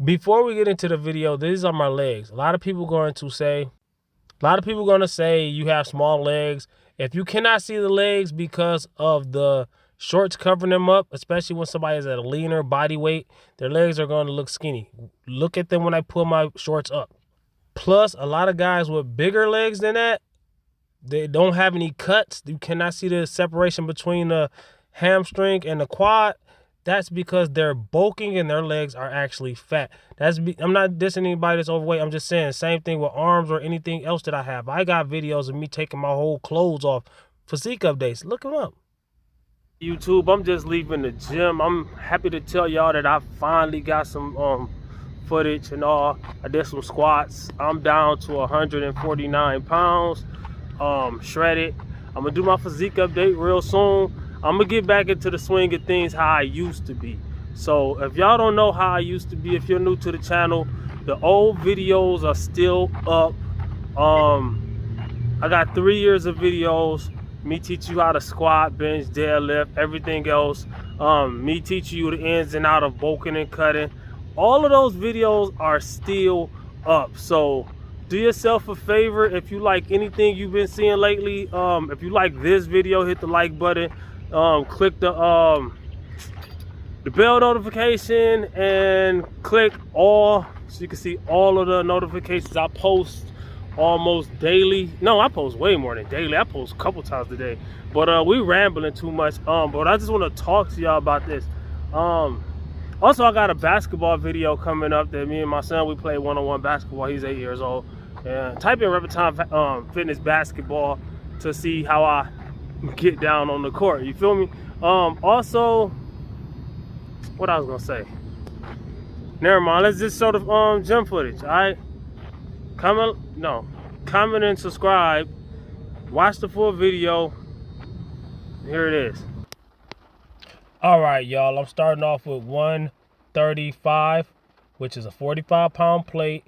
Before we get into the video, these are my legs. A lot of people going to say you have small legs. If you cannot see the legs because of the shorts covering them up, especially when somebody is at a leaner body weight, their legs are going to look skinny. Look at them when I pull my shorts up. Plus, a lot of guys with bigger legs than that, they don't have any cuts. You cannot see the separation between the hamstring and the quad. That's because they're bulking and their legs are actually fat. I'm not dissing anybody that's overweight. I'm just saying same thing with arms or anything else that I have. I got videos of me taking my whole clothes off. Physique updates. Look them up. YouTube, I'm just leaving the gym. I'm happy to tell y'all that I finally got some footage and all. I did some squats. I'm down to 149 pounds, shredded. I'm gonna do my physique update real soon. I'm gonna get back into the swing of things how I used to be. So if y'all don't know how I used to be, if you're new to the channel, the old videos are still up. I got 3 years of videos. Me teach you how to squat, bench, deadlift, everything else. Me teaching you the ins and out of bulking and cutting. All of those videos are still up. So do yourself a favor. If you like anything you've been seeing lately, if you like this video, hit the like button. Click the bell notification and click all so you can see all of the notifications. I post almost daily. No, I post way more than daily. I post a couple times a day. But we rambling too much. But I just want to talk to y'all about this. Also, I got a basketball video coming up that me and my son, we play one-on-one basketball. He's 8 years old. And type in Reptile Fitness basketball to see how I get down on the court. You feel me? Also, what I was gonna say. Never mind. Let's just show the gym footage. All right. Comment and subscribe. Watch the full video. Here it is. All right, y'all. I'm starting off with 135, which is a 45-pound plate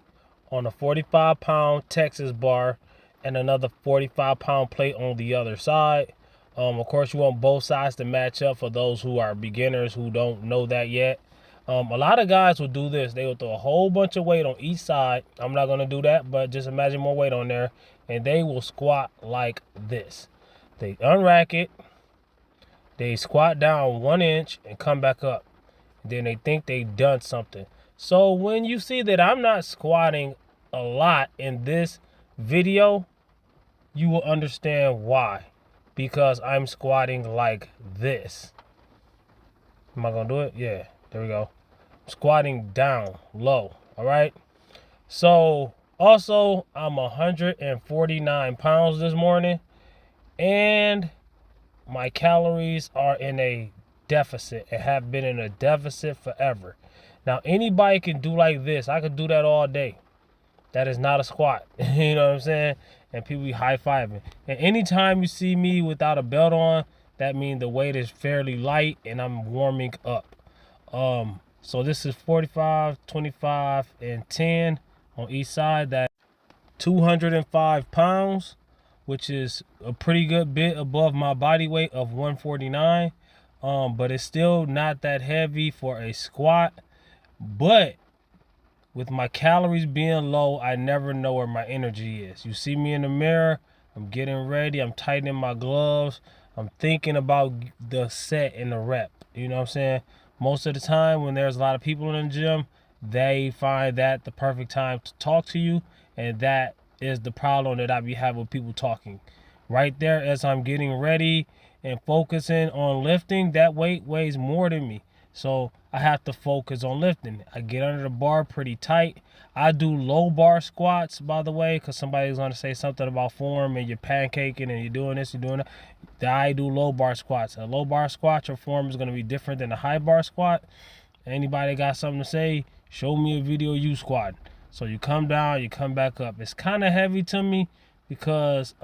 on a 45-pound Texas bar, and another 45-pound plate on the other side. Of course, you want both sides to match up for those who are beginners who don't know that yet. A lot of guys will do this. They will throw a whole bunch of weight on each side. I'm not going to do that, but just imagine more weight on there. And they will squat like this. They unrack it. They squat down 1 inch and come back up. Then they think they've done something. So when you see that I'm not squatting a lot in this video, you will understand why. Because I'm squatting like this. Am I going to do it? Yeah, there we go. Squatting down low. All right. So also I'm 149 pounds this morning, and my calories are in a deficit and have been in a deficit forever. Now anybody can do like this. I could do that all day. That is not a squat. You know what I'm saying? And people be high-fiving. And anytime you see me without a belt on, that means the weight is fairly light and I'm warming up. So this is 45, 25, and 10 on each side. That's 205 pounds, which is a pretty good bit above my body weight of 149. But it's still not that heavy for a squat. But with my calories being low, I never know where my energy is. You see me in the mirror, I'm getting ready, I'm tightening my gloves, I'm thinking about the set and the rep. You know what I'm saying? Most of the time when there's a lot of people in the gym, they find that the perfect time to talk to you, and that is the problem that I be having with people talking. Right there, as I'm getting ready and focusing on lifting, that weight weighs more than me. So I have to focus on lifting. I get under the bar pretty tight. I do low bar squats, by the way, because somebody's going to say something about form and you're pancaking and you're doing this, you're doing that. I do low bar squats. A low bar squat, your form is going to be different than a high bar squat. Anybody got something to say, show me a video you squat. So you come down, you come back up. It's kind of heavy to me because,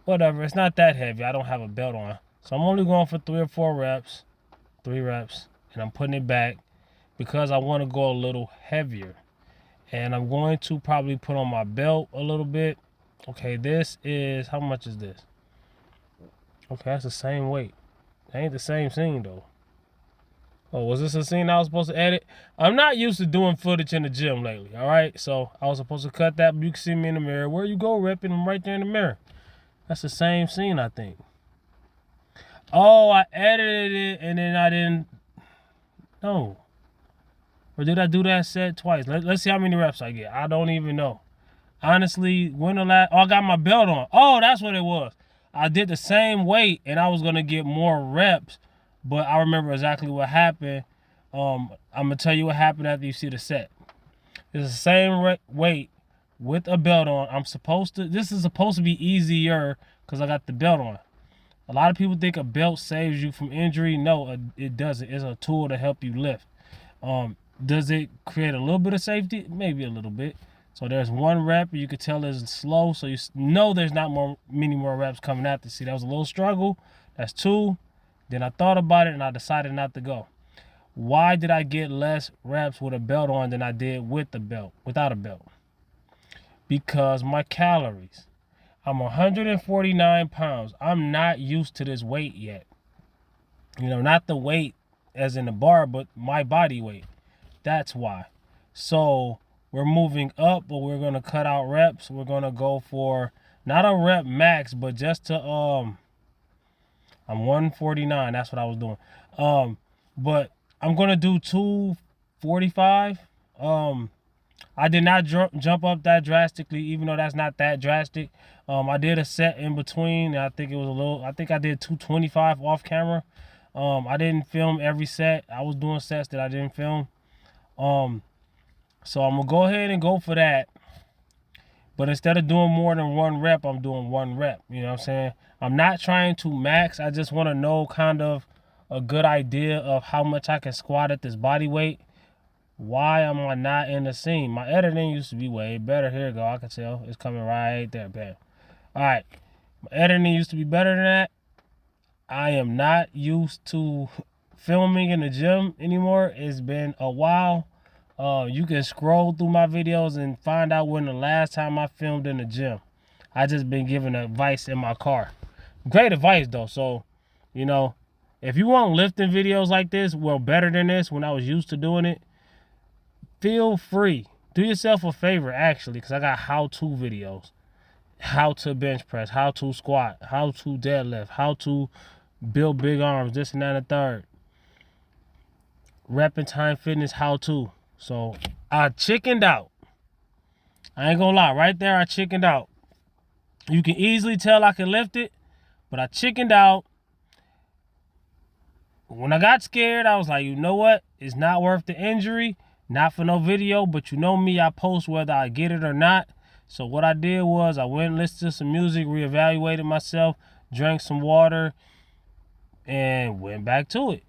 whatever, it's not that heavy. I don't have a belt on. So I'm only going for 3 or 4 reps. 3 reps, and I'm putting it back because I want to go a little heavier. And I'm going to probably put on my belt a little bit. Okay, this is, how much is this? Okay, that's the same weight. That ain't the same thing though. Oh, was this a scene I was supposed to edit? I'm not used to doing footage in the gym lately, all right? So I was supposed to cut that, but you can see me in the mirror. Where you go, repping? I'm right there in the mirror. That's the same scene, I think. Oh, I edited it and then I didn't. No. Or did I do that set twice? Let's see how many reps I get. I don't even know. Honestly, when the last... Oh, I got my belt on. Oh, that's what it was. I did the same weight and I was going to get more reps, but I remember exactly what happened. I'm going to tell you what happened after you see the set. It's the same weight with a belt on. This is supposed to be easier because I got the belt on. A lot of people think a belt saves you from injury. No, it doesn't. It's a tool to help you lift. Does it create a little bit of safety? Maybe a little bit. So there's one rep, you could tell it's slow, so you know there's not many more reps coming after. See, that was a little struggle. That's 2. Then I thought about it and I decided not to go. Why did I get less reps with a belt on than I did with the belt, without a belt? Because my calories. I'm 149 pounds. I'm not used to this weight yet. You know, not the weight as in the bar, but my body weight. That's why. So we're moving up, but we're going to cut out reps. We're going to go for not a rep max, but just to, I'm 149. That's what I was doing. But I'm going to do 245. I did not jump up that drastically, even though that's not that drastic. I did a set in between. I think it was I think I did 225 off camera. I didn't film every set. I was doing sets that I didn't film. So I'm going to go ahead and go for that. But instead of doing more than 1 rep, I'm doing 1 rep. You know what I'm saying? I'm not trying to max. I just want to know kind of a good idea of how much I can squat at this body weight. Why am I not in the scene? My editing used to be way better. Here we go. I can tell. It's coming right there. Bam. All right. My editing used to be better than that. I am not used to filming in the gym anymore. It's been a while. You can scroll through my videos and find out when the last time I filmed in the gym. I just been giving advice in my car. Great advice though. So, you know, if you want lifting videos like this, well, better than this when I was used to doing it, feel free. Do yourself a favor, actually, because I got how-to videos. How to bench press, how to squat, how to deadlift, how to build big arms, this and that and the third. Rep and time fitness, how to. So I chickened out. I ain't gonna lie, right there I chickened out. You can easily tell I can lift it, but I chickened out. When I got scared, I was like, you know what? It's not worth the injury. Not for no video, but you know me, I post whether I get it or not. So what I did was I went and listened to some music, reevaluated myself, drank some water, and went back to it.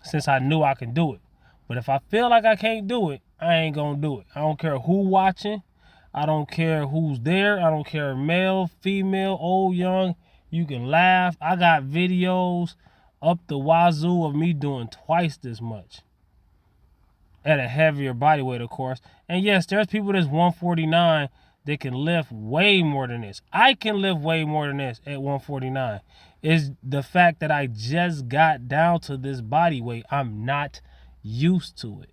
Since I knew I can do it. But if I feel like I can't do it, I ain't gonna do it. I don't care who watching. I don't care who's there. I don't care male, female, old, young. You can laugh. I got videos up the wazoo of me doing twice this much. At a heavier body weight, of course. And yes, there's people that's 149 that can lift way more than this. I can lift way more than this at 149. It's the fact that I just got down to this body weight. I'm not used to it.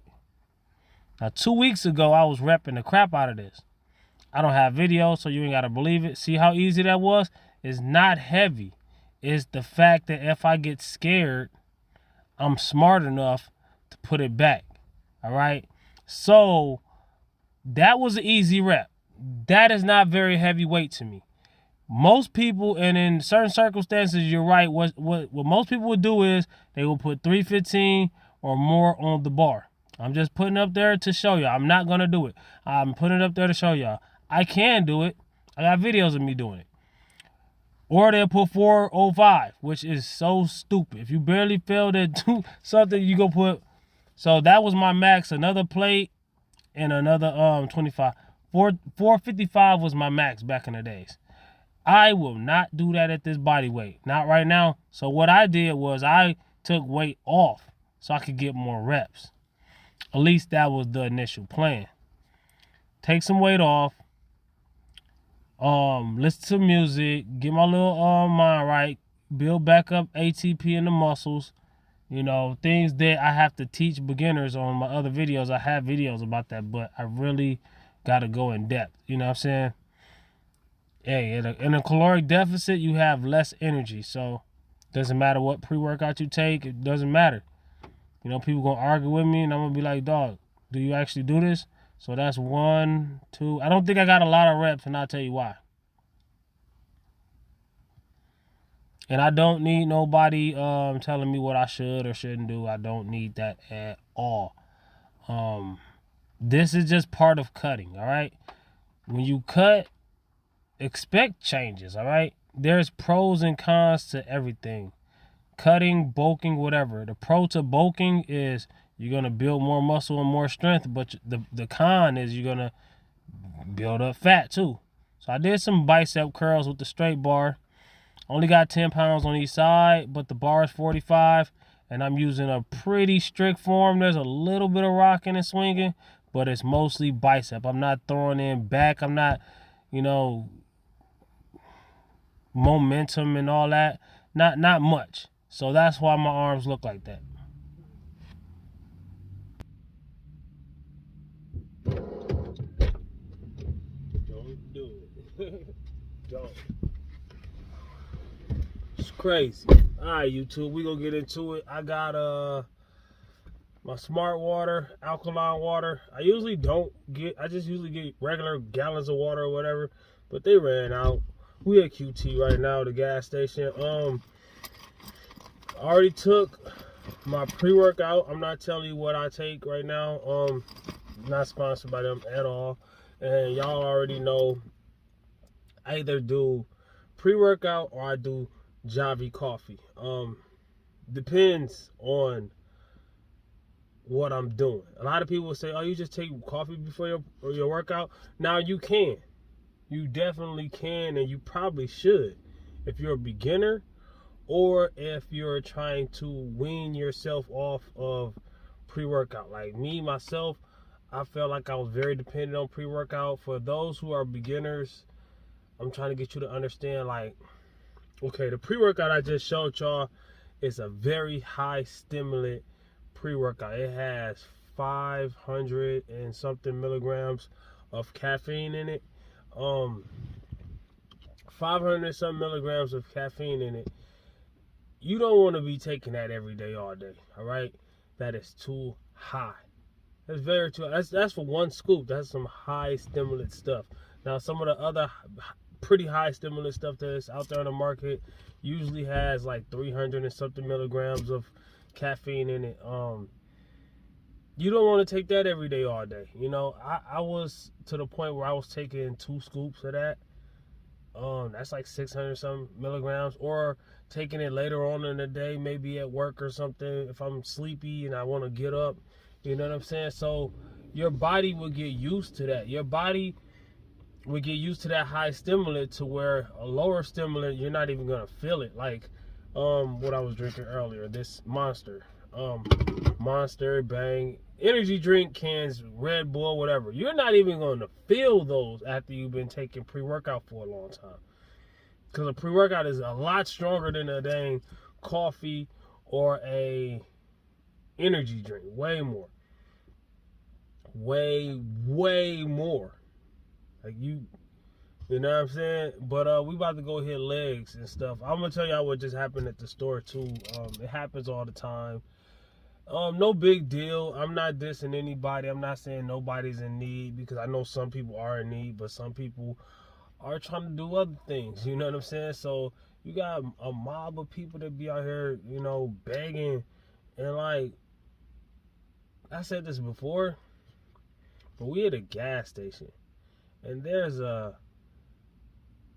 Now, 2 weeks ago, I was repping the crap out of this. I don't have video, so you ain't got to believe it. See how easy that was? It's not heavy. It's the fact that if I get scared, I'm smart enough to put it back. All right? So, that was an easy rep. That is not very heavy weight to me. Most people, and in certain circumstances, you're right, what most people would do is they will put 315 or more on the bar. I'm just putting up there to show y'all. I'm not going to do it. I'm putting it up there to show y'all. I can do it. I got videos of me doing it. Or they'll put 405, which is so stupid. If you barely failed to do something, you go put... So that was my max. Another plate and another 25. 455 was my max back in the days. I will not do that at this body weight. Not right now. So what I did was I took weight off so I could get more reps. At least that was the initial plan. Take some weight off. Listen to music. Get my little mind right. Build back up ATP in the muscles. You know, things that I have to teach beginners on my other videos. I have videos about that, but I really got to go in depth. You know what I'm saying? Hey, in a caloric deficit, you have less energy. So, doesn't matter what pre-workout you take. It doesn't matter. You know, people going to argue with me, and I'm going to be like, dog, do you actually do this? So, that's 1, 2. I don't think I got a lot of reps, and I'll tell you why. And I don't need nobody telling me what I should or shouldn't do. I don't need that at all. This is just part of cutting, all right? When you cut, expect changes, all right? There's pros and cons to everything. Cutting, bulking, whatever. The pro to bulking is you're going to build more muscle and more strength, but the con is you're going to build up fat too. So I did some bicep curls with the straight bar. Only got 10 pounds on each side, but the bar is 45, and I'm using a pretty strict form. There's a little bit of rocking and swinging, but it's mostly bicep. I'm not throwing in back. I'm not, you know, momentum and all that. Not much. So that's why my arms look like that. Don't do it. Don't. It's crazy. Alright, YouTube, we gonna get into it. I got my smart water, alkaline water. I just usually get regular gallons of water or whatever, but they ran out. We at QT right now, the gas station. I already took my pre-workout. I'm not telling you what I take right now. Not sponsored by them at all. And y'all already know I either do pre-workout or I do Javy Coffee. Depends on what I'm doing. A lot of people say, oh, you just take coffee before your workout. Now you can. You definitely can, and you probably should if you're a beginner or if you're trying to wean yourself off of pre-workout. Like me, myself, I felt like I was very dependent on pre-workout. For those who are beginners, I'm trying to get you to understand, like, okay, the pre-workout I just showed y'all is a very high stimulant pre-workout. It has 500 and something milligrams of caffeine in it. 500 and some milligrams of caffeine in it. You don't want to be taking that every day, all day. All right, that is too high. That's very too. That's for one scoop. That's some high stimulant stuff. Now, some of the other pretty high stimulant stuff that's out there on the market usually has like 300 and something milligrams of caffeine in it. You don't want to take that every day, all day. You know, I was to the point where I was taking 2 scoops of that. That's like 600 some milligrams, or taking it later on in the day, maybe at work or something, if I'm sleepy and I want to get up. You know what I'm saying? So your body will get used to that. Your body will get used to that high stimulant to where a lower stimulant, you're not even going to feel it. Like what I was drinking earlier, this Monster, Bang, energy drink cans, Red Bull, whatever. You're not even going to feel those after you've been taking pre-workout for a long time. Because a pre-workout is a lot stronger than a dang coffee or a energy drink. Way more. Way more. Like you know what I'm saying? But we about to go hit legs and stuff. I'm gonna tell y'all what just happened at the store too. It happens all the time. No big deal. I'm not dissing anybody. I'm not saying nobody's in need, because I know some people are in need, but some people are trying to do other things. You know what I'm saying? So you got a mob of people that be out here, you know, begging, and like I said this before, but we at a gas station, and there's a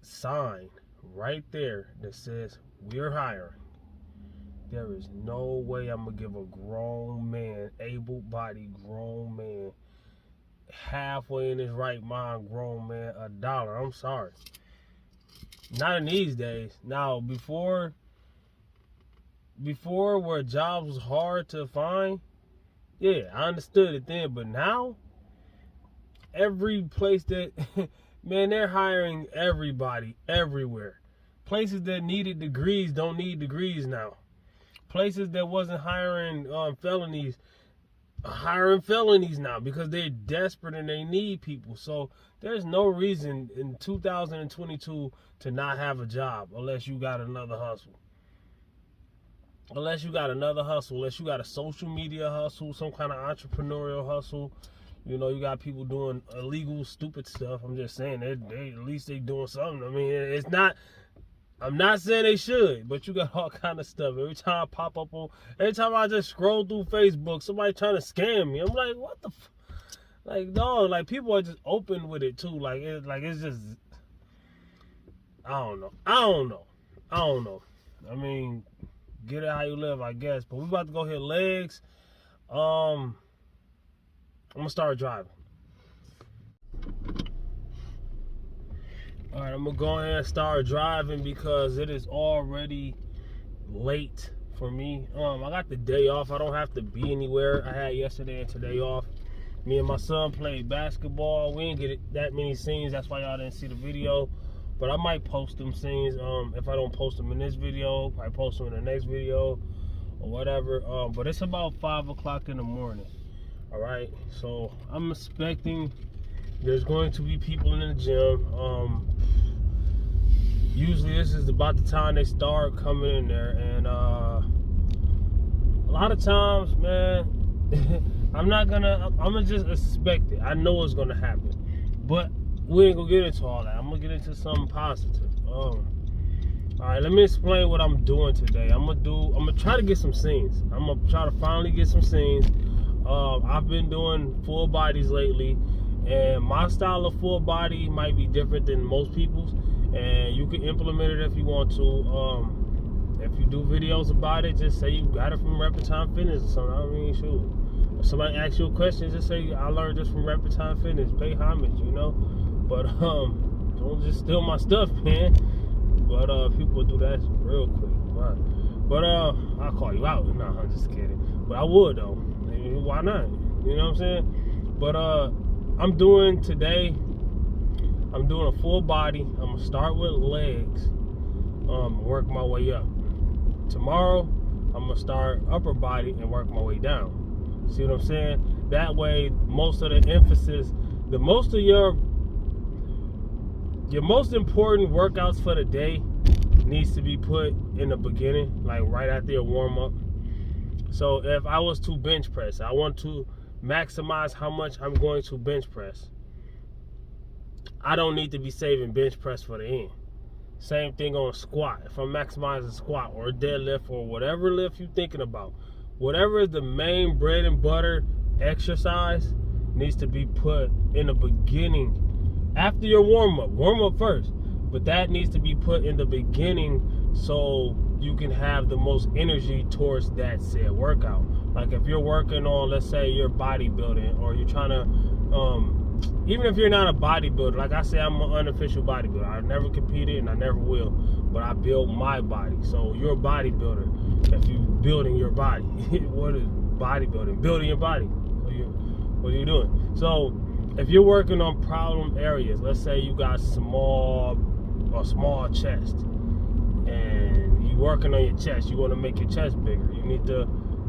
sign right there that says we're hiring. There is no way I'm gonna give a grown man, able-bodied grown man, halfway in his right mind grown man, $1. I'm sorry. Not in these days. Now, before where jobs was hard to find, yeah, I understood it then. But now, every place that, man, they're hiring everybody, everywhere. Places that needed degrees don't need degrees now. Places that wasn't hiring felonies are hiring felonies now because they're desperate and they need people. So there's no reason in 2022 to not have a job unless you got another hustle. Unless you got a social media hustle, some kind of entrepreneurial hustle. You know, you got people doing illegal, stupid stuff. I'm just saying, they at least they doing something. I mean, it's not, I'm not saying they should, but you got all kind of stuff. Every time I just scroll through Facebook, somebody trying to scam me. I'm like, what the like, dog, like, people are just open with it, too. Like, it's just, I don't know. I mean, get it how you live, I guess. But we about to go hit legs. I'm gonna start driving. All right, I'm gonna go ahead and start driving because it is already late for me. I got the day off. I don't have to be anywhere. I had yesterday and today off. Me and my son played basketball. We didn't get that many scenes. That's why y'all didn't see the video. But I might post them scenes. If I don't post them in this video, I post them in the next video or whatever. But it's about 5 o'clock in the morning. All right, so I'm expecting there's going to be people in the gym. Usually this is about the time they start coming in there, and a lot of times, man, I'm gonna just expect it. I know it's gonna happen, but we ain't gonna get into all that. I'm gonna get into something positive. All right, let me explain what I'm doing today. I'm gonna try to get some scenes. I'm gonna try to finally get some scenes. I've been doing full bodies lately, and my style of full body might be different than most people's, and you can implement it if you want to. If you do videos about it, just say you got it from Reptile Fitness or something. I mean, shoot. If somebody asks you a question, just say I learned this from Reptile Fitness. Pay homage, you know. But don't just steal my stuff, man. But people do that real quick. Right. But I'll call you out. No, I'm just kidding. But I would though. Why not? You know what I'm saying? But I'm doing a full body. I'm gonna start with legs. Work my way up. Tomorrow, I'm gonna start upper body and work my way down. See what I'm saying? That way, most of the emphasis, most of your most important workouts for the day needs to be put in the beginning, like right after your warm up. So if I was to bench press, I want to maximize how much I'm going to bench press. I don't need to be saving bench press for the end. Same thing on squat. If I'm maximizing squat or deadlift or whatever lift you're thinking about, whatever is the main bread and butter exercise needs to be put in the beginning. After your warm up first, but that needs to be put in the beginning so you can have the most energy towards that said workout. Like if you're working on, let's say you're bodybuilding, or you're trying to, even if you're not a bodybuilder, like I say, I'm an unofficial bodybuilder. I never competed and I never will, but I build my body. So you're a bodybuilder. If you're building your body, what is bodybuilding? Building your body. What are you doing? So if you're working on problem areas, let's say you got small chest, and you're working on your chest, you want to make your chest bigger, you need to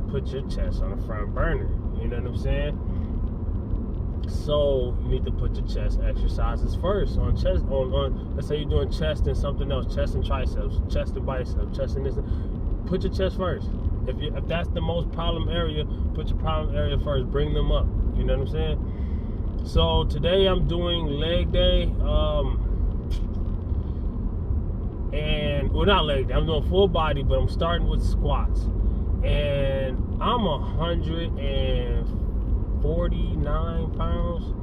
put your chest on the front burner. You know what I'm saying? So you need to put your chest exercises first on chest. On let's say you're doing chest and something else, chest and triceps, chest and biceps, chest and this. Put your chest first. If that's the most problem area, put your problem area first. Bring them up. You know what I'm saying? So today I'm doing leg day, and well, not leg day, I'm doing full body, but I'm starting with squats, and I'm 149 pounds,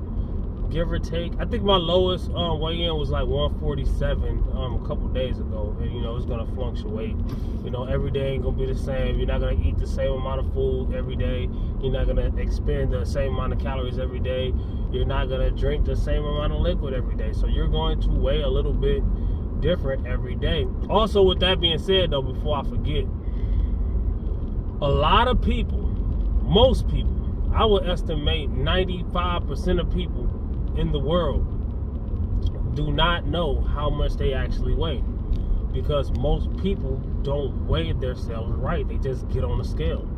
give or take. I think my lowest weigh-in was like 147 a couple days ago, and you know it's gonna fluctuate. You know, every day ain't gonna be the same. You're not gonna eat the same amount of food every day. You're not gonna expend the same amount of calories every day. You're not gonna drink the same amount of liquid every day. So you're going to weigh a little bit different every day. Also, with that being said though, before I forget, a lot of people, most people, I would estimate 95% of people in the world do not know how much they actually weigh. because most people don't weigh themselves right. They just get on the scale.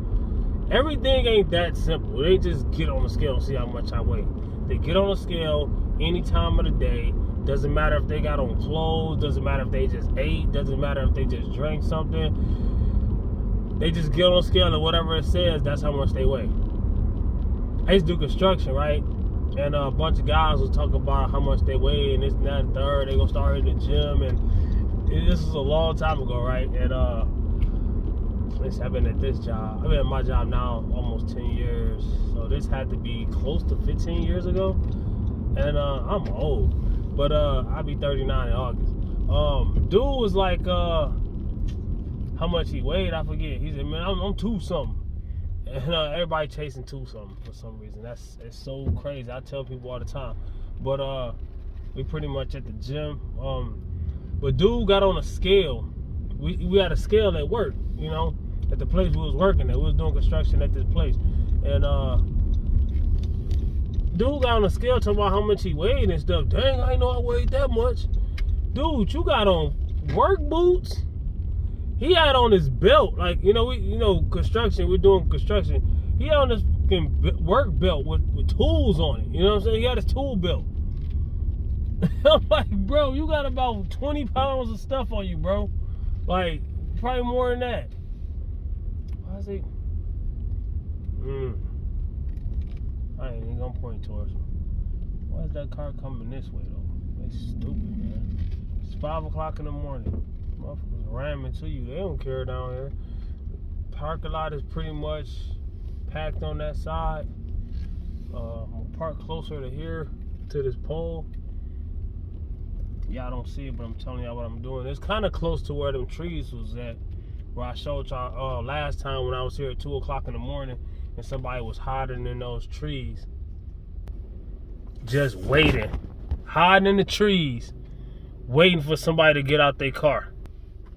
Everything ain't that simple. They just get on the scale and see how much I weigh. They get on the scale any time of the day. Doesn't matter if they got on clothes. Doesn't matter if they just ate. Doesn't matter if they just drank something. They just get on the scale and whatever it says, that's how much they weigh. I used to do construction, right? And a bunch of guys will talk about how much they weigh and this and that and third. They gonna start in the gym, and this is a long time ago, right? And I've been at this job. I've been at my job now almost 10 years. So this had to be close to 15 years ago. And I'm old. But I'll be 39 in August. Dude was like, how much he weighed, I forget. He said, man, I'm 2-something. And everybody chasing 2-something for some reason. It's so crazy. I tell people all the time. But we pretty much at the gym. But dude got on a scale. We had a scale at work, you know, at the place we was working at. We was doing construction at this place. And dude got on a scale talking about how much he weighed and stuff. Dang, I didn't know I weighed that much. Dude, you got on work boots? He had on his belt, like, construction, we're doing construction. He had on this work belt with tools on it. You know what I'm saying? He had his tool belt. I'm like, bro, you got about 20 pounds of stuff on you, bro. Like, probably more than that. Why is he? I ain't even gonna point towards him. Why is that car coming this way, though? It's stupid, man. It's 5 o'clock in the morning. Motherfuckers ramming to you. They don't care down here. The parking lot is pretty much packed on that side. I'm gonna park closer to here, to this pole. Y'all don't see it, but I'm telling y'all what I'm doing. It's kind of close to where them trees was at, where I showed y'all last time when I was here at 2 o'clock in the morning and somebody was hiding in those trees. Just waiting. Hiding in the trees, waiting for somebody to get out their car.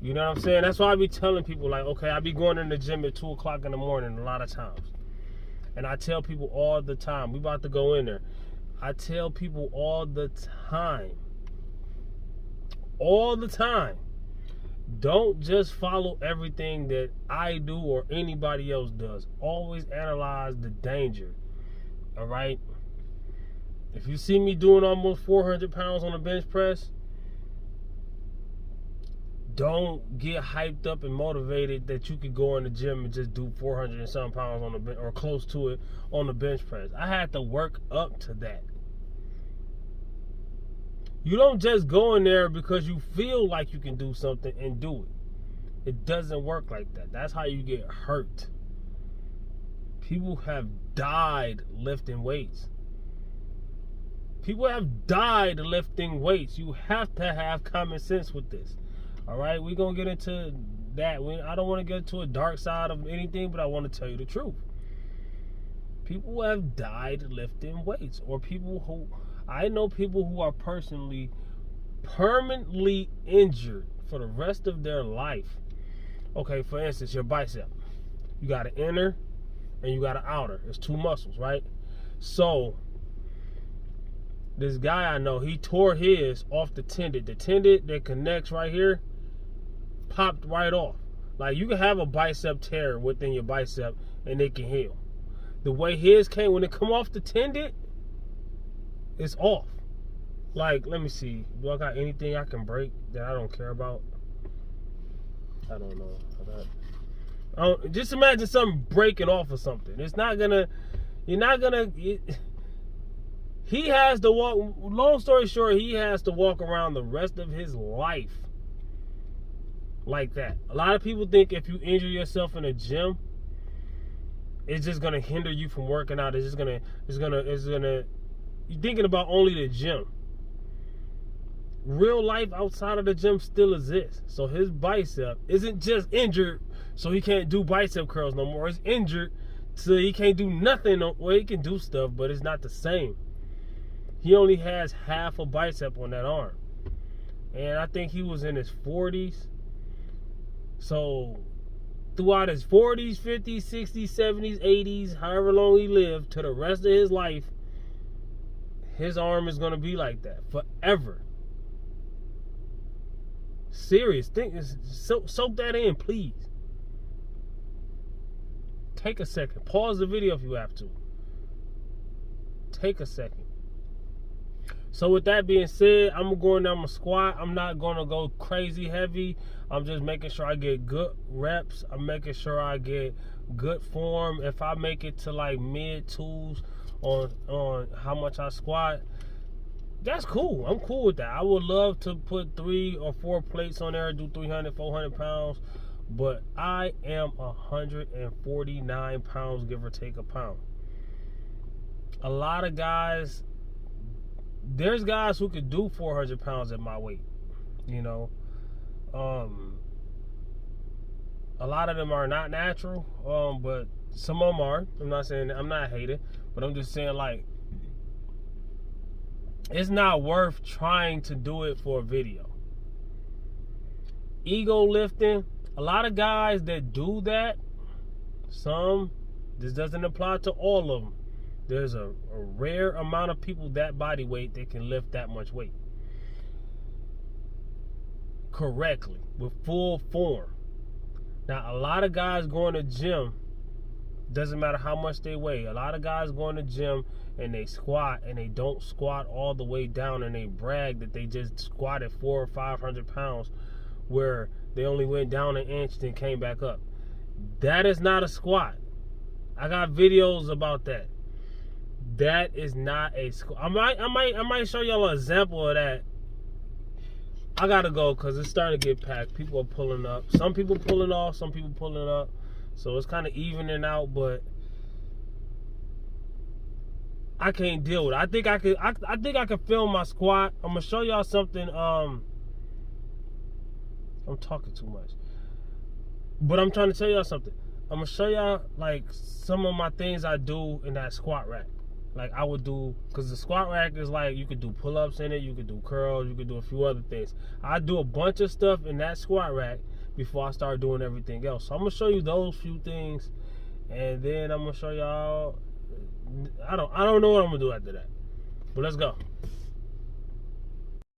You know what I'm saying? That's why I be telling people, like, okay, I be going in the gym at 2 o'clock in the morning a lot of times. And I tell people all the time, we about to go in there. I tell people all the time, don't just follow everything that I do or anybody else does. Always analyze the danger, all right? If you see me doing almost 400 pounds on a bench press, don't get hyped up and motivated that you could go in the gym and just do 400 and some pounds on the bench, or close to it, on the bench press. I had to work up to that. You don't just go in there because you feel like you can do something and do it. It doesn't work like that. That's how you get hurt. People have died lifting weights. People have died lifting weights. You have to have common sense with this. All right, we're going to get into that. I don't want to get to a dark side of anything, but I want to tell you the truth. People have died lifting weights, or I know people who are permanently injured for the rest of their life. Okay, for instance, your bicep. You got an inner and you got an outer. It's 2 muscles, right? So, this guy I know, he tore his off the tendon. The tendon that connects right here popped right off. Like, you can have a bicep tear within your bicep and it can heal. The way his came, when it come off the tendon, it's off. Like, let me see. Do I got anything I can break that I don't care about? I don't know. Just imagine something breaking off or something. It's not gonna. You're not gonna. He has to walk. Long story short, he has to walk around the rest of his life like that. A lot of people think if you injure yourself in a gym, it's just gonna hinder you from working out. It's gonna. You're thinking about only the gym. Real life outside of the gym still exists. So his bicep isn't just injured so he can't do bicep curls no more. It's injured so he can't do nothing. Well, he can do stuff, but it's not the same. He only has half a bicep on that arm. And I think he was in his 40s. So throughout his 40s, 50s, 60s, 70s, 80s, however long he lived, to the rest of his life, his arm is going to be like that forever. Serious. Soak that in, please. Take a second. Pause the video if you have to. Take a second. So with that being said, I'm going down my squat. I'm not going to go crazy heavy. I'm just making sure I get good reps. I'm making sure I get good form. If I make it to like mid twos on how much I squat, that's cool. I'm cool with that. I would love to put 3 or 4 plates on there, do 300, 400 pounds. But I am 149 pounds, give or take a pound. A lot of guys, there's guys who could do 400 pounds at my weight, you know. A lot of them are not natural, but some of them are. I'm not saying, I'm not hating, but I'm just saying, like, it's not worth trying to do it for a video. Ego lifting, a lot of guys that do that, this doesn't apply to all of them. There's a rare amount of people that body weight that can lift that much weight correctly with full form. Now, a lot of guys going to gym, doesn't matter how much they weigh. A lot of guys going to gym and they squat and they don't squat all the way down, and they brag that they just squatted 400 or 500 pounds where they only went down an inch then came back up. That is not a squat. I got videos about that. That is not a squat. I might show y'all an example of that. I gotta go because it's starting to get packed. People are pulling up. Some people pulling off, some people pulling up. So it's kind of evening out, but I can't deal with it. I think I could film my squat. I'm gonna show y'all something. I'm talking too much, but I'm trying to tell y'all something. I'm gonna show y'all like some of my things I do in that squat rack. Like I would do, because the squat rack is like, you could do pull-ups in it, you could do curls, you could do a few other things. I do a bunch of stuff in that squat rack before I start doing everything else. So I'm gonna show you those few things, and then I'm gonna show y'all, I don't know what I'm gonna do after that. But let's go.